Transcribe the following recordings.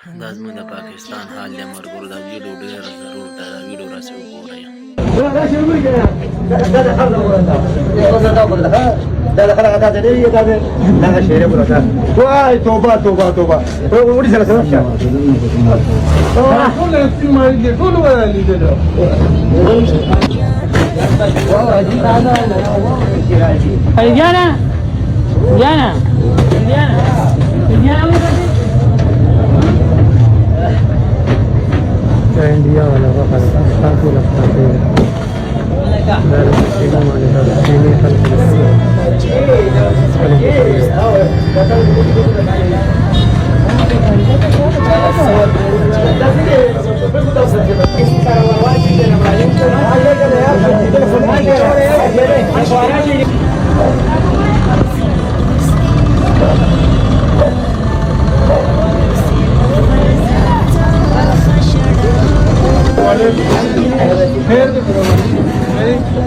دا زموږ د پاکستان حال دی مرګور دا ویډیو ډېر ضرور ده دا ویډیو راسه وګورئ وای توبه توبه توبه ورې سره سره شه ټول استعمال دي ټول ولې دي Indiana, Indiana, Indiana, Indiana. India वाला पाकिस्तान को लगता है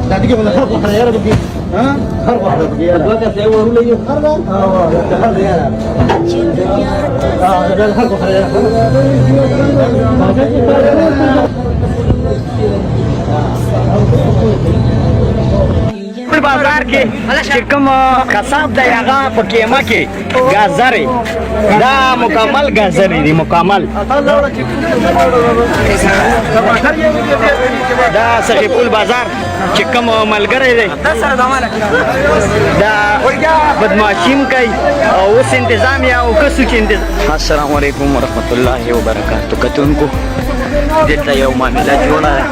दादी के बोला हर वाला यार दुखी हां हर वाला दुखी यार वो कैसे वो ले लियो हर वाला हर यार हां हर वाला यार بازار کې چې کوم قصاب دی هغه په کیمه کې گازرې دا مکمل گازرې دي مکمل دا صحیح پول بازار چې کوم ملګری دی دا بدمعشیم کوي او اوس انتظامیه او کسو چې السلام علیکم ورحمت الله وبرکاتو کتونکو دلته یو معامله جوړه ده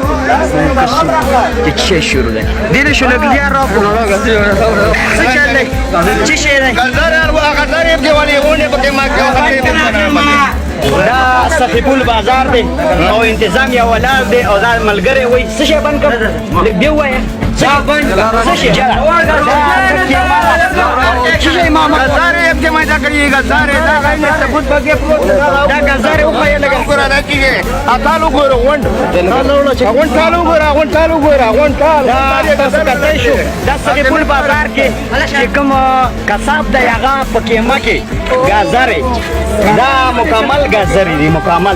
کسو چې څه شروع ده دې شو لګیا را په څه چل دی څه شي دی غزر دی ولې ونه پکې ما دا صحیح پول بازار دی او انتظامیه ولاړ دی او دا ملګری وایي څه شی بند کړ لږ دی ووایه څه بند څه شی چیزی ماما گزاره ابتی مایده کریه گزاره دا غیلی سبود بگه دا گزاره اوخواه لگه گورا نکیه اتالو گورا وند تالو گورا وند تال دا بس کتای شو دا سقی پول بازار که چکم کساب دا یاغا پکیمه که گزاره دا مکمل گزاری دی مکمل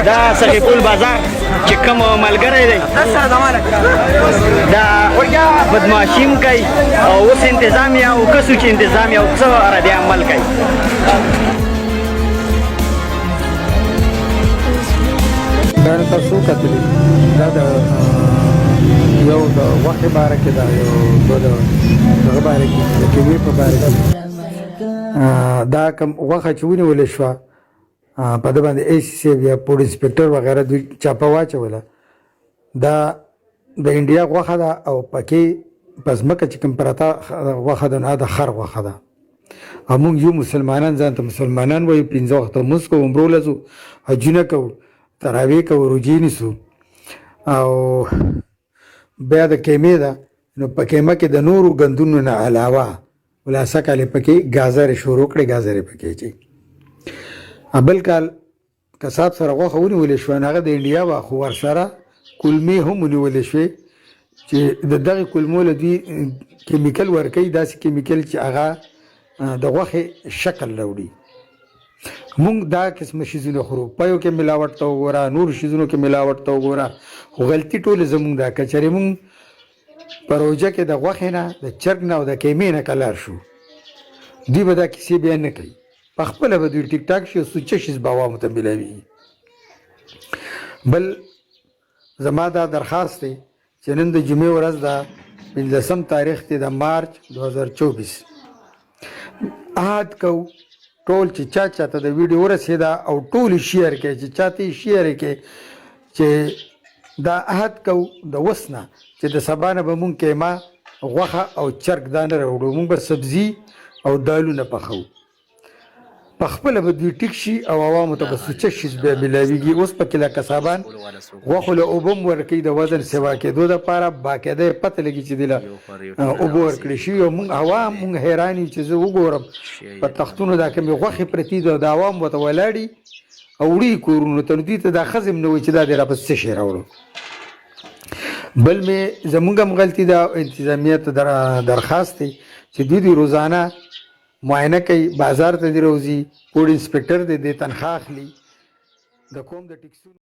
دا سقی پول بازار چکم ملګری دی دا بدمعشیم کوي او اوس انتظامیه او کسو چې انتظامیه او څه ردی عمل کوي دا تاسو کتلی دا د یو د وخت باره کې دا یو د هغه باره کې د کیوي په باره کې دا کوم وخت چې ونیول شوه په د باندې ای سی سی بیا پولیس انسپکټر وغیره دوی چاپه واچوله دا د انډیا غوښه ده او پکې په ځمکه چې کوم پرته غوښه ده نه د خر غوښه ده او موږ یو مسلمانان ځان ته مسلمانان وایو 15 وخته لمونځ کوو عمرو له ځو حجونه کوو تراویح کوو روژې نیسو او بیا د کیمې ده نو په کیمه کې د نورو ګندونو نه علاوه ولاسه کالې پکې ګازرې شروع کړې ګازرې پکې چې بل کال کساب سره غوښه ونیولې شوه هغه د انډیا وه خو ورسره کلمې هم ونیولې شوې چې د دغې کلمو له دوی کیمیکل ورکوي داسې کیمیکل چې هغه د غوښې شکل راوړي مونږ دا قسمه شیزونه خورو پیو کې ملاوټ ته وګوره نورو شیزونو کې ملاوټ ته وګوره خو غلطي ټولې زمونږ دا که چېرې مونږ په روژه کې د غوښې نه د چرګ نه او د کیمې نه کلار شو دوی به دا کیسې بیا نه کوي په خپله به دوی ټیک ټاک شي او سوچه شیز به عوامو ته میلاوي بل زما دا درخواست دی چې نن د جمعې ورځ ده 15 تاریخ دی د مارچ 2024 عهد کوو ټول چې چاته د ویډیو ورسېده او ټول شیر کوي چې چاته یې شیر کوي چې دا عهد کوو د اوس نه چې د سبا نه به مونږ کیمه غوښه او چرګ دا نه راوړو مونږ به سبزي او دالونه پخوو په خپله به دوی ټیک شي او عوامو ته به سوچه شیز بیا میلاویږي اوس پکې له کسابان غوښو له اوبه هم ورکوي د وزن سوا کېدو دپاره باقاعده یې پته لګي چې دې له اوبه ورکړې شوي او مونږ عوام مونږ حیران یو چې زه وګورم په تختونو دا کومې غوښې پرتې دي د عوام ورته ولاړي او وړي کورونو ته نو دوی ته دا ښځې هم نه وایي چې دا دې راپسې څه شی راوړو بل مې زمونږ هم غلطي ده انتظامیه ته درخواست دی چې دوی روزانه معاینه کوي، بازار ته دې روزي، فوډ انسپکټر دې تنخواه اخلي، د قوم د ټیکسونو